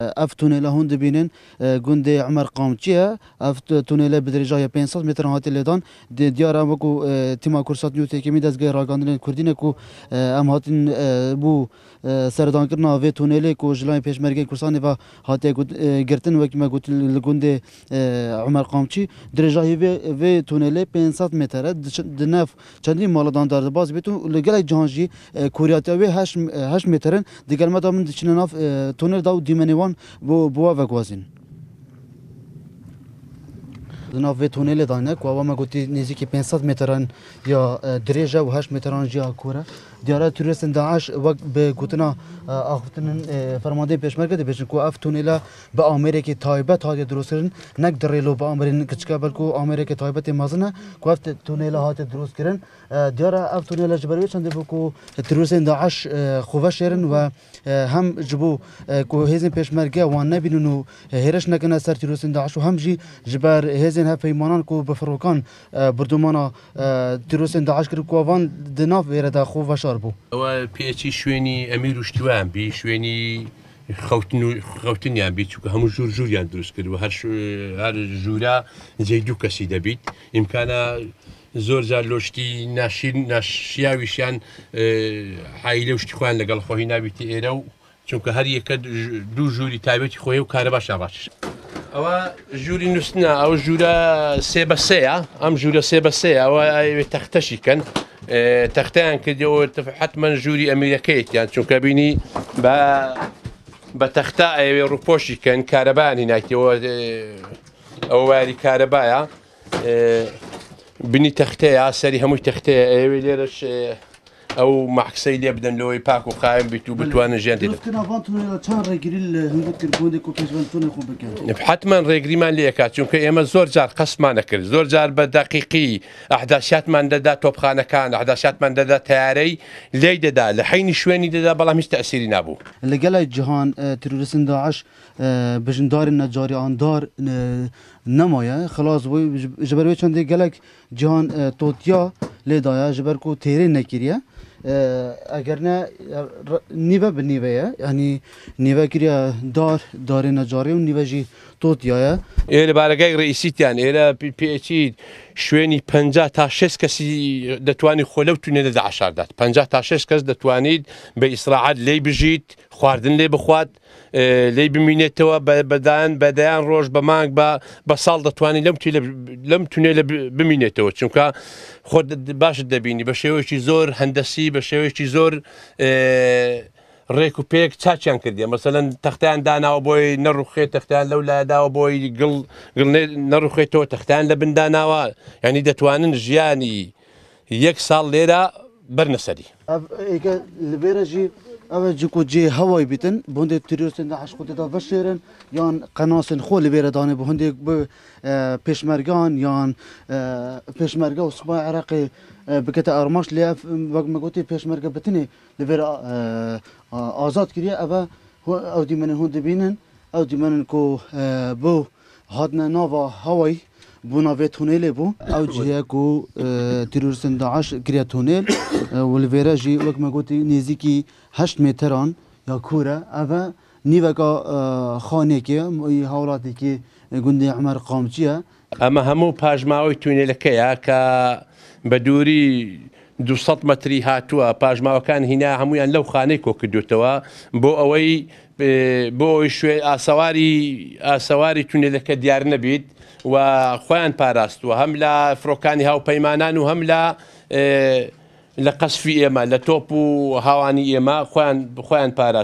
اف تونيلا هون دبينن گوندي عمر قامچيه اف تونيلا بدرجه 500 متر هات لدان ديار امكو تيما كورسات نيو تيكي دز راگاندن كردين كو ام هاتن بو سردان کرنا و تونيل كو جلاي پيشمرگي كورسان و هات گرتن وك ما قلت لگوندي عمر قامچي درجه و تونيل 500 متر دناف چندي مالدان دار باز بتو لگل جانجي كورياتا و 8 مترن دگل ما دامن دچناف تونيل داو ديمنيوان بو وكوازين ناف تونيل دانك و ما قلت نزيكي 500 مترن يا درجه و 8 مترن جا كوره ديارة تورستن داعش وقت بقولنا أخذنا فرمانده بيشمركة بيشن كو أف تونيلا بأمريكا تايبة هذه دروسرن نقدر له بأمرين كتشكابل كو أمريكا تايبة مازنا كو أف تونيلا هذه دروس كرن ديارة أف تونيلا جبرويش عند بكو تورستن داعش خوفشرن و هم جبو كو هزين بيشمركة وان نبينو هرش نكنا سر تورستن داعش وهم جي جبر هزين هفيمانان كو بفروكان بردومانا تورستن داعش كرو كوان دناف ويردا خوفشار ئەوە پێچی شوێنی ئەمیر و شتوان بی شوێنی خەوتنیان بیت چونکە هەموو ژووریان دروست کردووە هەر ژوورە جێی دوو کەسی دەبیت ئیمکانە زۆر جار لۆشتی ناشیاویشیان حایلە و شتی خۆیان لەگەڵ خۆی نابیتی ئێرە و چونکە هەر یەکە دوو ژووری تایبەتی خۆی و کارە باشە باش ئەوە ژووری نووسنە ئەو ژوورە سێ بە سەیە ئەم ژوورە سێ بە سەیە ئەوە تەختەشی کەن تختان كديو حتما جوري امريكيت يعني شو كابيني بتختا روبوشي كان كهرباني نايتي او واري كهربايا بني تختي سري همو تختي ليرش او معكسي اللي ابدا لو يباكو قايم بيتو بتوان جانتي كنا فانتو تشان ريغريل هندك كودي كو كيزبنتون خو بكان حتما ريغري مان ليكات چونك اما زور جار قسم ما نكر زور جار بدقيقي احداثات من ددا توبخانه كان احداثات من ددا تياري لي ددا لحين شويني ددا بلا مش تاثيري نابو اللي قال جهان تيروريستن داعش بجندار النجاري ان دار نمايه خلاص جبروي چندي قالك جهان توتيا لدايا جبركو تيري نكريا اگر نه نیوه به نیوه يعني نیوه كريا دار نجاري و نیوه جي توتيا إيه بارجاي رئيسيت يعني إلى بي اتش شويني 50 تا 6 كسي دتواني خلوتوني لدى 10 دات 50 تا 6 كس دتواني بإسراعات لي بجيت خواردن لي بخوات لي بمينيتوا بدان روج بمانك بصال دتواني لم توني بمينيتوا چونكا خود باش دبيني بشويشي زور هندسي بشويشي زور ريكو بيك تشاتشان كردي مثلا تختان دانا بوي نروخي تختان لولا دا بوي قل نروخي تو تختان لبن دانا يعني دتوانن جياني يك صال ليرا برنسدي ايك لبيرجي او جيكو جي هواي بيتن بوندي تيرورستن داعش خود دا بشيرن يان قناصن خو لبير دانه بوندي بيشمرگان يان بيشمرگا وصبا عراقي بكتا ارماش لي ما قلتي بيشمرگا بتني لبير آزاد كريا او دي من هون دبينن او دي من كو بو هادنا نوفا هواي بونا في تونيل بو او جهه كو تيرورستن داعش كريا تونيل والفيرا جي وك ما قلتي نزيكي 8 متران يا كوره اوا نيفكا خانيكي هاولاتي كي گوندي عمر قامچيه اما همو باجماوي تونيلكيا كا بدوري 200 متري هاتوا باجماو كان هنا همويان لو خانيكو كدوتوا بو اوي شوي اسواري تونيلكا ديار نبيت وخوان باراست وهم لا فروكاني هاو بيمانان وهم لا لقصفي اما لتوبو هاواني اما خوان باراست